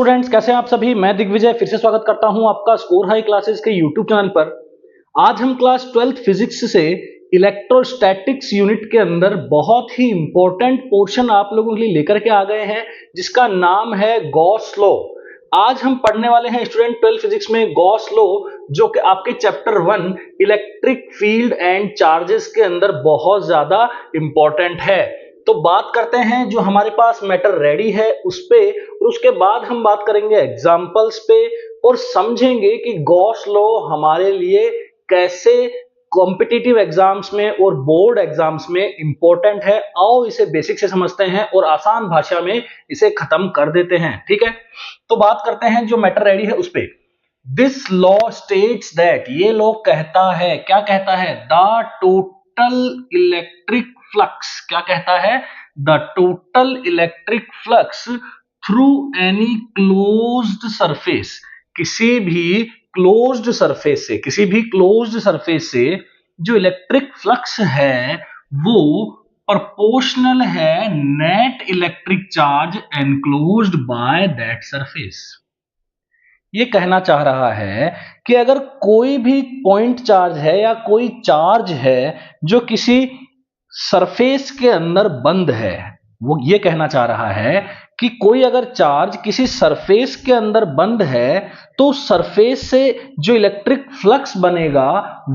Students, कैसे हैं आप सभी। मैं दिग्विजय फिर से स्वागत करता हूं आपका स्कोर हाई क्लासेस के यूट्यूब चैनल पर। आज हम क्लास 12th फिजिक्स से इलेक्ट्रोस्टैटिक्स यूनिट के अंदर बहुत ही इंपॉर्टेंट पोर्शन आप लोगों के लिए लेकर के आ गए हैं, जिसका नाम है गॉस लॉ। आज हम पढ़ने वाले हैं स्टूडेंट 12th फिजिक्स में गॉस लॉ, जो कि आपके chapter 1 electric field and charges के अंदर बहुत ज्यादा इंपॉर्टेंट है। तो बात करते हैं जो हमारे पास मैटर रेडी है उस पे, और उसके बाद हम बात करेंगे एग्जांपल्स पे और समझेंगे कि गॉस लॉ हमारे लिए कैसे कॉम्पिटिटिव एग्जाम्स में और बोर्ड एग्जाम्स में इंपॉर्टेंट है। आओ इसे बेसिक से समझते हैं और आसान भाषा में इसे खत्म कर देते हैं। ठीक है, तो बात करते हैं जो मैटर रेडी है उस पे। दिस लॉ स्टेट्स दैट, ये लॉ कहता है, क्या कहता है, द टोटल इलेक्ट्रिक फ्लक्स, क्या कहता है, the total electric flux through any closed surface, किसी भी क्लोज्ड सरफेस से, किसी भी क्लोज्ड सरफेस से जो इलेक्ट्रिक फ्लक्स है वो प्रोपोर्शनल है net electric charge enclosed by that surface. ये कहना चाह रहा है कि अगर कोई भी पॉइंट चार्ज है या कोई चार्ज है जो किसी सरफेस के अंदर बंद है, वो ये कहना चाह रहा है कि कोई अगर चार्ज किसी सरफेस के अंदर बंद है तो उस सरफेस से जो इलेक्ट्रिक फ्लक्स बनेगा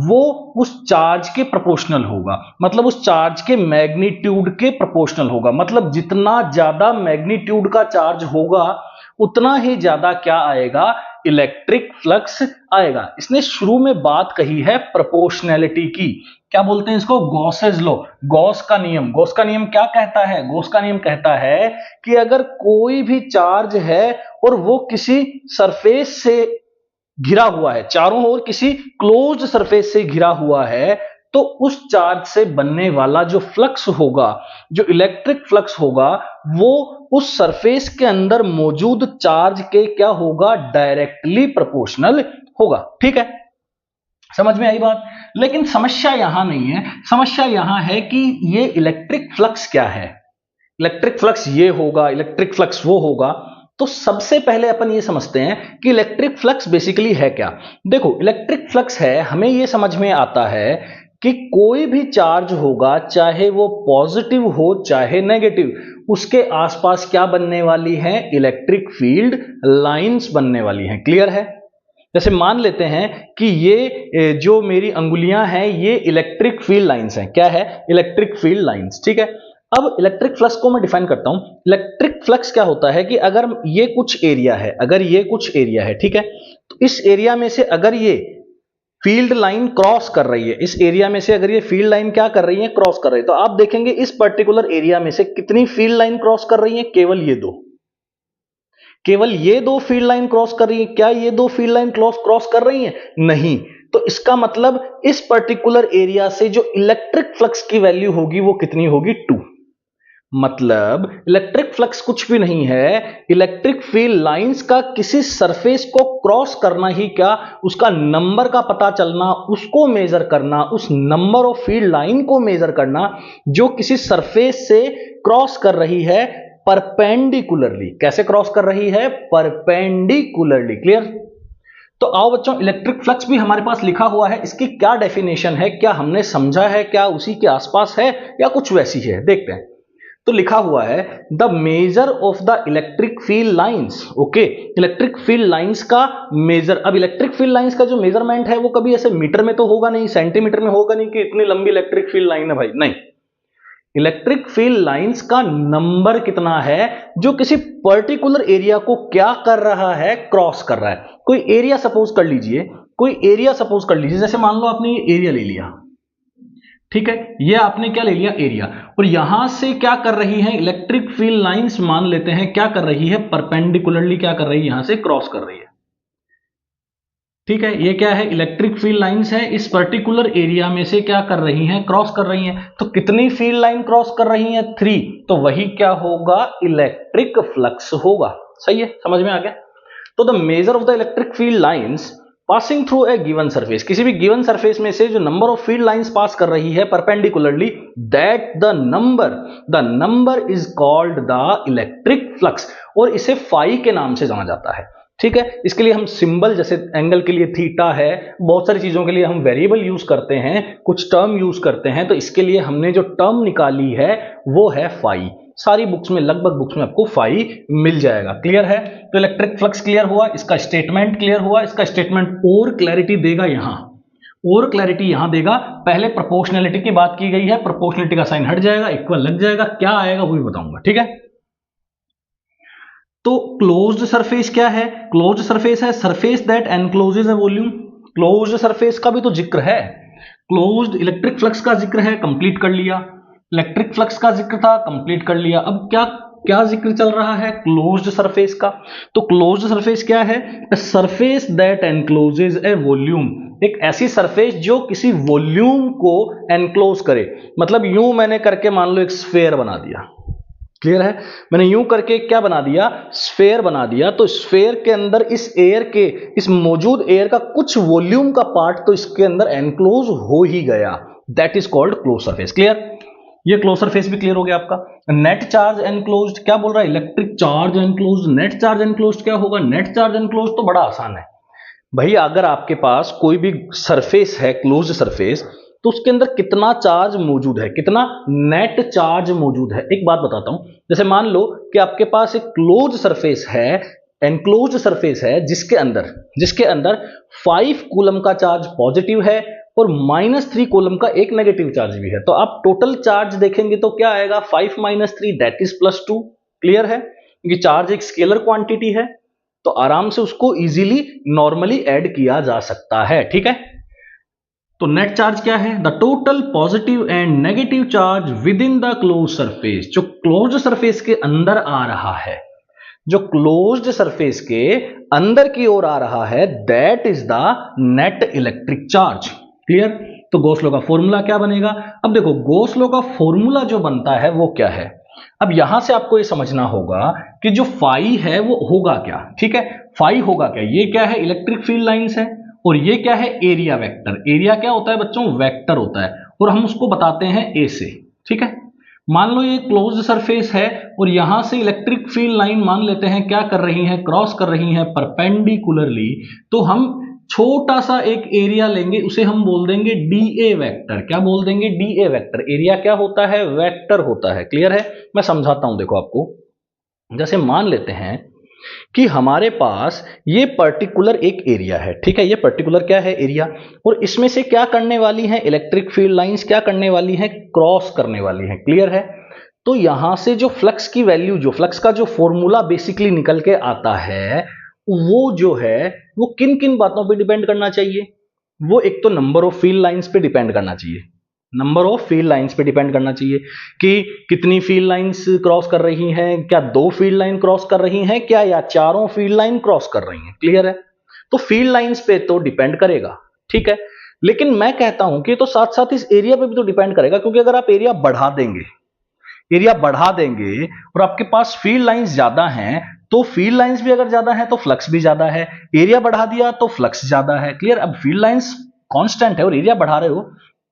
वो उस चार्ज के प्रोपोर्शनल होगा, मतलब उस चार्ज के मैग्नीट्यूड के प्रोपोर्शनल होगा। मतलब जितना ज्यादा मैग्नीट्यूड का चार्ज होगा उतना ही ज्यादा क्या आएगा, इलेक्ट्रिक फ्लक्स आएगा। इसने शुरू में बात कही है प्रोपोर्शनैलिटी की, क्या बोलते हैं इसको, गॉसेस लॉ, गॉस का नियम। गॉस का नियम क्या कहता है, गॉस का नियम कहता है कि अगर कोई भी चार्ज है और वो किसी सरफेस से घिरा हुआ है, चारों ओर किसी क्लोज्ड सरफेस से घिरा हुआ है, तो उस चार्ज से बनने वाला जो फ्लक्स होगा, जो इलेक्ट्रिक फ्लक्स होगा, वो उस सरफेस के अंदर मौजूद चार्ज के क्या होगा, डायरेक्टली प्रोपोर्शनल होगा। ठीक है, समझ में आई बात। लेकिन समस्या यहां नहीं है, समस्या यहां है कि ये इलेक्ट्रिक फ्लक्स क्या है। इलेक्ट्रिक फ्लक्स ये होगा, इलेक्ट्रिक फ्लक्स वो होगा। तो सबसे पहले अपन ये समझते हैं कि इलेक्ट्रिक फ्लक्स बेसिकली है क्या। देखो, इलेक्ट्रिक फ्लक्स है, हमें ये समझ में आता है कि कोई भी चार्ज होगा, चाहे वो पॉजिटिव हो चाहे नेगेटिव, उसके आसपास क्या बनने वाली है, इलेक्ट्रिक फील्ड लाइंस बनने वाली हैं। क्लियर है। जैसे मान लेते हैं कि ये जो मेरी अंगुलियां हैं ये इलेक्ट्रिक फील्ड लाइंस हैं। क्या है, इलेक्ट्रिक फील्ड लाइंस। ठीक है, अब इलेक्ट्रिक फ्लक्स को मैं डिफाइन करता हूं। इलेक्ट्रिक फ्लक्स क्या होता है कि अगर ये कुछ एरिया है, अगर ये कुछ एरिया है, ठीक है, तो इस एरिया में से अगर ये फील्ड लाइन क्रॉस कर रही है, इस एरिया में से अगर ये फील्ड लाइन क्या कर रही है, क्रॉस कर रही है, तो आप देखेंगे इस पर्टिकुलर एरिया में से कितनी फील्ड लाइन क्रॉस कर रही है, केवल ये दो, केवल ये दो फील्ड लाइन क्रॉस कर रही है। क्या ये दो फील्ड लाइन क्रॉस कर रही है, नहीं। तो इसका मतलब इस पर्टिकुलर एरिया से जो इलेक्ट्रिक फ्लक्स की वैल्यू होगी वो कितनी होगी, 2। मतलब इलेक्ट्रिक फ्लक्स कुछ भी नहीं है, इलेक्ट्रिक फील्ड लाइंस का किसी सरफेस को क्रॉस करना ही क्या, उसका नंबर का पता चलना, उसको मेजर करना, उस नंबर ऑफ फील्ड लाइन को मेजर करना जो किसी सरफेस से क्रॉस कर रही है परपेंडिकुलरली। कैसे क्रॉस कर रही है, परपेंडिकुलरली। क्लियर। तो आओ बच्चों, इलेक्ट्रिक फ्लक्स भी हमारे पास लिखा हुआ है, इसकी क्या डेफिनेशन है, क्या हमने समझा है, क्या उसी के आसपास है या कुछ वैसी है, देखते हैं। तो लिखा हुआ है the measure of the electric field lines. Okay, electric field lines का मेजर। अब इलेक्ट्रिक फील्ड लाइंस का जो मेजरमेंट है वो कभी ऐसे मीटर में तो होगा नहीं, सेंटीमीटर में होगा नहीं कि इतनी लंबी इलेक्ट्रिक फील्ड लाइन है भाई, नहीं। इलेक्ट्रिक फील्ड लाइंस का नंबर कितना है जो किसी पर्टिकुलर एरिया को क्या कर रहा है, क्रॉस कर रहा है। कोई एरिया सपोज कर लीजिए, कोई एरिया सपोज कर लीजिए, जैसे मान लो आपने ये एरिया ले लिया, ठीक है, ये आपने क्या ले लिया, एरिया, और यहां से क्या कर रही है इलेक्ट्रिक फील्ड लाइंस, मान लेते हैं क्या कर रही है, परपेंडिकुलरली क्या कर रही है, यहां से क्रॉस कर रही है। ठीक है, ये क्या है, इलेक्ट्रिक फील्ड लाइंस है, इस पर्टिकुलर एरिया में से क्या कर रही हैं, क्रॉस कर रही हैं। तो कितनी फील्ड लाइन क्रॉस कर रही हैं, 3। तो वही क्या होगा, इलेक्ट्रिक फ्लक्स होगा। सही है, समझ में आ गया। तो the measure of the electric field lines passing through a given surface, किसी भी गिवन सरफेस में से जो number of field lines pass कर रही है perpendicularly, that the number is called the electric flux, और इसे फाई के नाम से जाना जाता है। ठीक है, इसके लिए हम सिंबल, जैसे एंगल के लिए थीटा है, बहुत सारी चीजों के लिए हम वेरिएबल यूज करते हैं, कुछ टर्म यूज करते हैं, तो इसके लिए हमने जो टर्म निकाली है वो है फाई। सारी बुक्स में, लगभग बुक्स में आपको फाई मिल जाएगा। क्लियर है? तो इलेक्ट्रिक फ्लक्स क्लियर हुआ, इसका स्टेटमेंट क्लियर हुआ। इसका स्टेटमेंट और क्लैरिटी देगा यहां, और क्लैरिटी यहां देगा। पहले प्रोपोर्शनैलिटी की बात की गई है, प्रोपोर्शनैलिटी का साइन हट जाएगा, इक्वल लग जाएगा, क्या आएगा वो भी बताऊंगा। ठीक है, तो क्लोज्ड सरफेस क्या है? क्लोज्ड सरफेस है surface that encloses a volume. Closed surface का भी तो जिक्र है, क्लोज्ड इलेक्ट्रिक फ्लक्स का जिक्र है, कंप्लीट कर लिया। इलेक्ट्रिक फ्लक्स का जिक्र था, कंप्लीट कर लिया। अब क्या क्या जिक्र चल रहा है? क्लोज्ड सरफेस का। तो क्लोज्ड सरफेस क्या है? Surface that encloses A volume, एक ऐसी सरफेस जो किसी वॉल्यूम को एनक्लोज करे। मतलब यूं मैंने करके मान लो एक स्फेयर बना दिया। क्लियर है? मैंने यूं करके क्या बना दिया? स्फेयर बना दिया। तो स्फेयर के अंदर इस एयर के, इस मौजूद एयर का कुछ वॉल्यूम का पार्ट तो इसके अंदर एनक्लोज हो ही गया, that is called close surface. Clear? ये क्लोज सरफेस भी क्लियर हो गया आपका। नेट चार्ज एनक्लोज्ड, क्या बोल रहा है? Electric charge enclosed. Net charge enclosed क्या होगा? नेट चार्ज एनक्लोज्ड तो बड़ा आसान है भाई, अगर आपके पास कोई भी सरफेस है क्लोज्ड सरफेस, तो उसके अंदर कितना चार्ज मौजूद है, कितना नेट चार्ज मौजूद है। एक बात बताता हूं, जैसे मान लो कि आपके पास एक क्लोज सरफेस है, एनक्लोज्ड सरफेस है, जिसके अंदर 5 कूलम का चार्ज पॉजिटिव है और -3 कूलम का एक नेगेटिव चार्ज भी है। तो आप टोटल चार्ज देखेंगे तो क्या आएगा? 5 - 3 दैट इज +2। क्लियर है? क्योंकि चार्ज एक स्केलर क्वांटिटी है, तो आराम से उसको इजीली नॉर्मली ऐड किया जा सकता है। ठीक है, तो नेट चार्ज क्या है? The total positive and negative charge with in the close surface, जो क्लोज सरफेस के अंदर आ रहा है, जो क्लोज्ड सरफेस के अंदर की ओर आ रहा है, that is the net electric charge. Clear? तो गॉस लॉ का फॉर्मूला क्या बनेगा? अब देखो, गॉस लॉ का फॉर्मूला जो बनता है वो क्या है? अब यहां से आपको ये समझना होगा कि जो फाई है वो होगा क्या। ठीक है, फाई होगा क्या? ये क्या है? इलेक्ट्रिक फील्ड लाइंस है, और ये क्या है? Area vector. एरिया क्या होता है बच्चों? वेक्टर होता है, और हम उसको बताते हैं ए से। ठीक है, मान लो ये क्लोज्ड सरफेस है, और यहां से इलेक्ट्रिक फील्ड लाइन मान लेते हैं क्या कर रही है? क्रॉस कर रही है परपेंडिकुलरली। तो हम छोटा सा एक एरिया लेंगे, उसे हम बोल देंगे डीए वेक्टर। क्या बोल देंगे? DA vector. एरिया क्या होता है? वेक्टर होता है। क्लियर है? मैं समझाता हूं, देखो आपको। जैसे मान लेते हैं कि हमारे पास ये पर्टिकुलर एक एरिया है। ठीक है, ये पर्टिकुलर क्या है? एरिया। और इसमें से क्या करने वाली है? इलेक्ट्रिक फील्ड लाइंस क्या करने वाली है? क्रॉस करने वाली है। क्लियर है? तो यहां से जो फ्लक्स की वैल्यू, जो फ्लक्स का जो फॉर्मूला बेसिकली निकल के आता है, वो जो है वो किन किन बातों पे डिपेंड करना चाहिए? वो एक तो नंबर ऑफ फील्ड लाइंस पे डिपेंड करना चाहिए, नंबर ऑफ फील्ड लाइंस पे डिपेंड करना चाहिए कि कितनी फील्ड लाइंस क्रॉस कर रही हैं, क्या 2 फील्ड लाइन क्रॉस कर रही हैं क्या, या चारों फील्ड लाइन क्रॉस कर रही हैं। क्लियर है? तो फील्ड लाइंस पे तो डिपेंड करेगा। ठीक है, लेकिन मैं कहता हूं कि तो साथ साथ इस एरिया पे भी तो डिपेंड करेगा, क्योंकि अगर आप एरिया बढ़ा देंगे, और आपके पास फील्ड लाइंस ज्यादा हैं, तो फील्ड लाइंस भी अगर ज्यादा है तो फ्लक्स भी ज्यादा है। एरिया बढ़ा दिया तो फ्लक्स ज्यादा है। क्लियर? अब फील्ड लाइंस कांस्टेंट है और एरिया बढ़ा रहे हो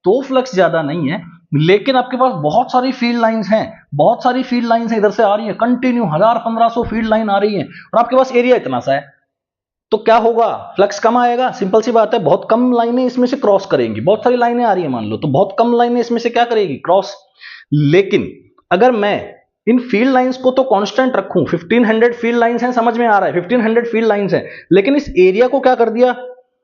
तो फ्लक्स ज्यादा नहीं है, लेकिन आपके पास बहुत सारी फील्ड लाइंस हैं, बहुत सारी फील्ड लाइंस इधर से आ रही है, कंटिन्यू 1000-1500 फील्ड लाइन आ रही है, और आपके पास एरिया इतना सा है, तो क्या होगा? फ्लक्स कम आएगा। सिंपल सी बात है, बहुत कम लाइनें इसमें से क्रॉस करेंगी। बहुत सारी लाइनें आ रही है मान लो, तो बहुत कम लाइनें इसमें से क्या करेगी? क्रॉस। लेकिन अगर मैं इन फील्ड लाइंस को तो कांस्टेंट रखूं, 1500 फील्ड लाइंस हैं, समझ में आ रहा है, 1500 फील्ड लाइंस हैं, लेकिन इस एरिया को क्या कर दिया?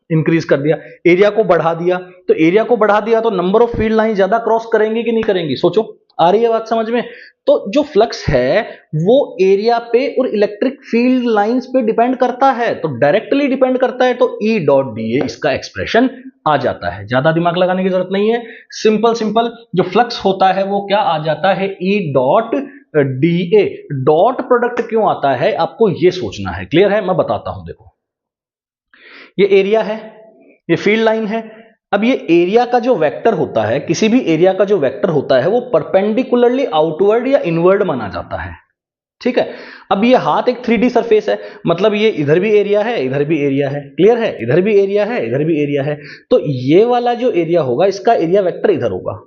इंक्रीज कर दिया, एरिया को बढ़ा दिया। तो एरिया को बढ़ा दिया तो नंबर ऑफ फील्ड लाइन ज्यादा क्रॉस करेंगे कि नहीं करेंगी? सोचो, आ रही है बात समझ में? तो जो फ्लक्स है वो एरिया पे और इलेक्ट्रिक फील्ड लाइंस पे डिपेंड करता है, तो डायरेक्टली डिपेंड करता है, तो E डॉट डी इसका एक्सप्रेशन आ जाता है। ज्यादा दिमाग लगाने की जरूरत नहीं है, सिंपल सिंपल जो फ्लक्स होता है वो क्या आ जाता है? E dot D. Dot product क्यों आता है आपको ये सोचना है। क्लियर है? मैं बताता हूं, देखो ये एरिया है, ये फील्ड लाइन है। अब ये एरिया का जो वेक्टर होता है, किसी भी एरिया का जो वेक्टर होता है, वो परपेंडिकुलरली आउटवर्ड या इनवर्ड माना जाता है। ठीक है। अब ये हाथ एक 3D सरफेस है, मतलब ये इधर भी एरिया है, इधर भी एरिया है, क्लियर है, इधर भी एरिया है, इधर भी एरिया है। तो ये वाला जो एरिया होगा इसका एरिया वेक्टर इधर होगा,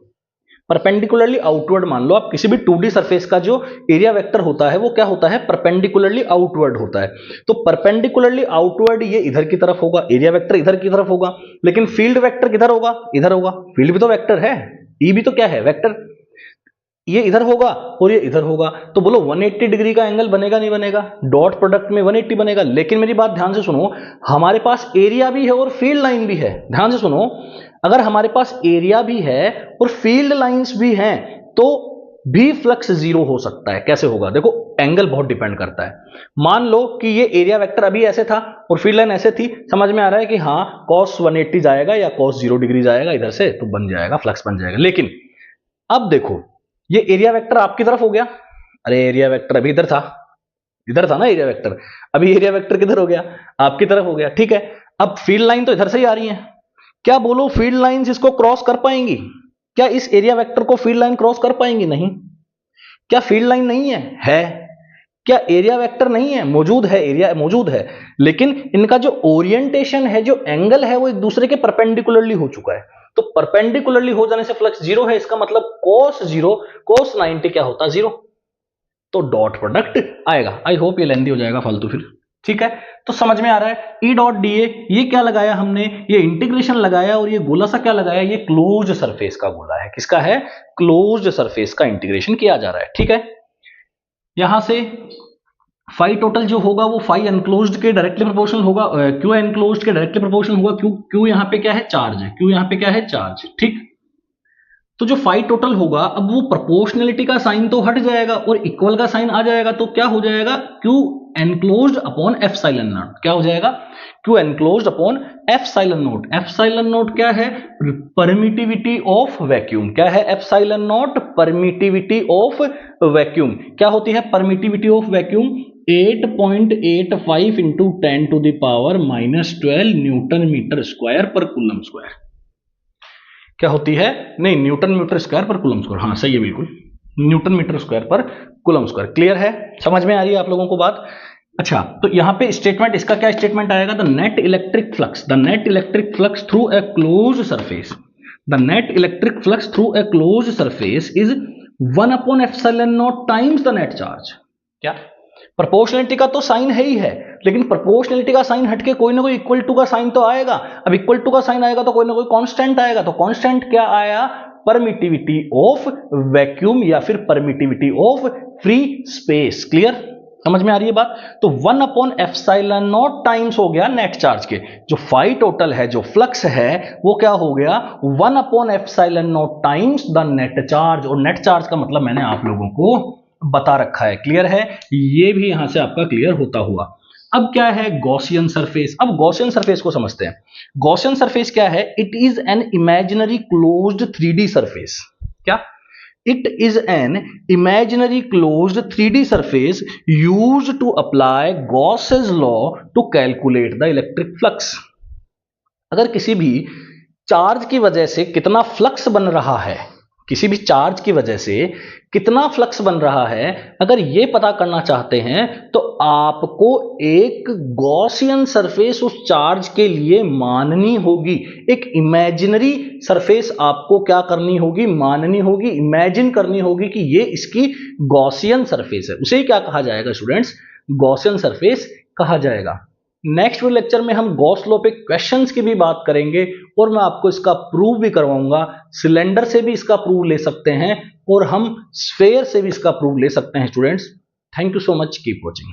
परपेंडिकुलरली आउटवर्ड। मान लो आप किसी भी 2D सरफेस का जो एरिया वेक्टर होता है वो क्या होता है, परपेंडिकुलरली आउटवर्ड होता है। तो परपेंडिकुलरली आउटवर्ड ये इधर की तरफ होगा, एरिया वेक्टर इधर की तरफ होगा, लेकिन फील्ड वेक्टर किधर होगा, इधर होगा। फील्ड भी तो वेक्टर है, ई भी तो क्या है, वेक्टर। ये इधर होगा और ये इधर होगा, तो बोलो 180 डिग्री का एंगल बनेगा नहीं बनेगा, डॉट प्रोडक्ट में 180 बनेगा। लेकिन मेरी बात ध्यान से सुनो, हमारे पास एरिया भी है और फील्ड लाइन भी है। ध्यान से सुनो, अगर हमारे पास एरिया भी है और फील्ड लाइंस भी हैं तो भी फ्लक्स जीरो हो सकता है। कैसे होगा, देखो एंगल बहुत डिपेंड करता है। मान लो कि ये एरिया वेक्टर अभी ऐसे था और फील्ड लाइन ऐसे थी, समझ में आ रहा है कि हाँ cos 180 जाएगा या cos 0 डिग्री जाएगा इधर से, तो बन जाएगा, फ्लक्स बन जाएगा। लेकिन अब देखो ये एरिया वेक्टर आपकी तरफ हो गया, अरे एरिया वेक्टर अभी इधर था ना एरिया वेक्टर, अभी एरिया वेक्टर किधर हो गया, आपकी तरफ हो गया, ठीक है। अब फील्ड लाइन तो इधर से ही आ रही है, क्या बोलो फील्ड लाइंस इसको क्रॉस कर पाएंगी, क्या इस एरिया वेक्टर को फील्ड लाइन क्रॉस कर पाएंगी, नहीं। क्या फील्ड लाइन नहीं है, क्या एरिया वेक्टर नहीं है, मौजूद है, एरिया मौजूद है, लेकिन इनका जो ओरिएंटेशन है, जो एंगल है, वो एक दूसरे के परपेंडिकुलरली हो चुका है। तो परपेंडिकुलरली हो जाने से फ्लक्स जीरो है, इसका मतलब cos 0 cos 90 क्या होता है, जीरो। तो डॉट प्रोडक्ट आएगा। आई होप ये लेंदी हो जाएगा फालतू फिर, ठीक है। तो समझ में आ रहा है, ई डॉट डी ए, ये क्या लगाया हमने, ये इंटीग्रेशन लगाया, और ये गोला सा क्या लगाया, ये क्लोज्ड सरफेस का गोला है। किसका है, क्लोज्ड सरफेस का इंटीग्रेशन किया जा रहा है, ठीक है। यहां से फाई टोटल जो होगा वो फाई एनक्लोज्ड के डायरेक्टली प्रोपोर्शनल होगा, क्यू एनक्लोज्ड के डायरेक्टली प्रोपोर्शनल होगा। क्यू क्यू यहां पे क्या है, चार्ज है, क्यू यहां पे क्या है, चार्ज, ठीक। तो जो फाई टोटल होगा, अब वो प्रोपोर्शनलिटी का साइन तो हट जाएगा और इक्वल का साइन आ जाएगा, तो क्या हो जाएगा, Q enclosed upon epsilon naught, क्या हो जाएगा, Q enclosed upon epsilon naught. Epsilon naught क्या है, परमिटिविटी ऑफ वैक्यूम, क्या है epsilon naught, permittivity of vacuum. क्या होती है permittivity of vacuum, 8.85 into 10 to the power -12 newton metre square per coulomb square. क्या होती है, नहीं newton metre square per coulomb square, हाँ सही है बिल्कुल, newton metre square per coulomb square. Clear है, समझ में आ रही है आप लोगों को बात। अच्छा, तो यहां पे स्टेटमेंट, इसका क्या स्टेटमेंट आएगा, the net electric flux through a close surface, the net electric flux through a close surface is 1/ε0 times the net charge. क्या, प्रोपोर्शनलिटी का तो साइन है ही है, लेकिन प्रोपोर्शनलिटी का साइन हटके कोई ना कोई इक्वल टू का साइन तो आएगा। अब इक्वल टू का साइन आएगा तो कोई ना कोई कांस्टेंट आएगा, तो कांस्टेंट क्या आया, परमिटिविटी ऑफ वैक्यूम या फिर permittivity of free space. Clear, समझ में आ रही है बात। तो 1/ε0 टाइम्स हो गया नेट चार्ज के, जो फाई टोटल है, जो फ्लक्स है, वो क्या हो गया 1/ε0 टाइम्स द नेट चार्ज। और नेट चार्ज का मतलब मैंने आप लोगों को बता रखा है, क्लियर है, ये भी यहां से आपका क्लियर होता हुआ। अब क्या है गॉसियन सरफेस, अब गॉसियन सरफेस को समझते हैं। गॉसियन सरफेस क्या है, it is an imaginary closed 3D surface. क्या, it is an imaginary closed 3D surface used to apply Gauss's law to calculate the electric flux. अगर किसी भी चार्ज की वजह से कितना फ्लक्स बन रहा है, किसी भी चार्ज की वजह से कितना फ्लक्स बन रहा है, अगर ये पता करना चाहते हैं तो आपको एक गॉसियन सरफेस उस चार्ज के लिए माननी होगी। एक इमेजिनरी सरफेस आपको क्या करनी होगी, माननी होगी, इमेजिन करनी होगी कि ये इसकी गॉसियन सरफेस है। उसे क्या कहा जाएगा स्टूडेंट्स, गॉसियन सरफेस कहा जाएगा। नेक्स्ट लेक्चर में हम गॉस लॉ पे क्वेश्चंस की भी बात करेंगे और मैं आपको इसका प्रूव भी करवाऊंगा। सिलेंडर से भी इसका प्रूव ले सकते हैं और हम स्फेयर से भी इसका प्रूव ले सकते हैं students. Thank you so much, keep watching.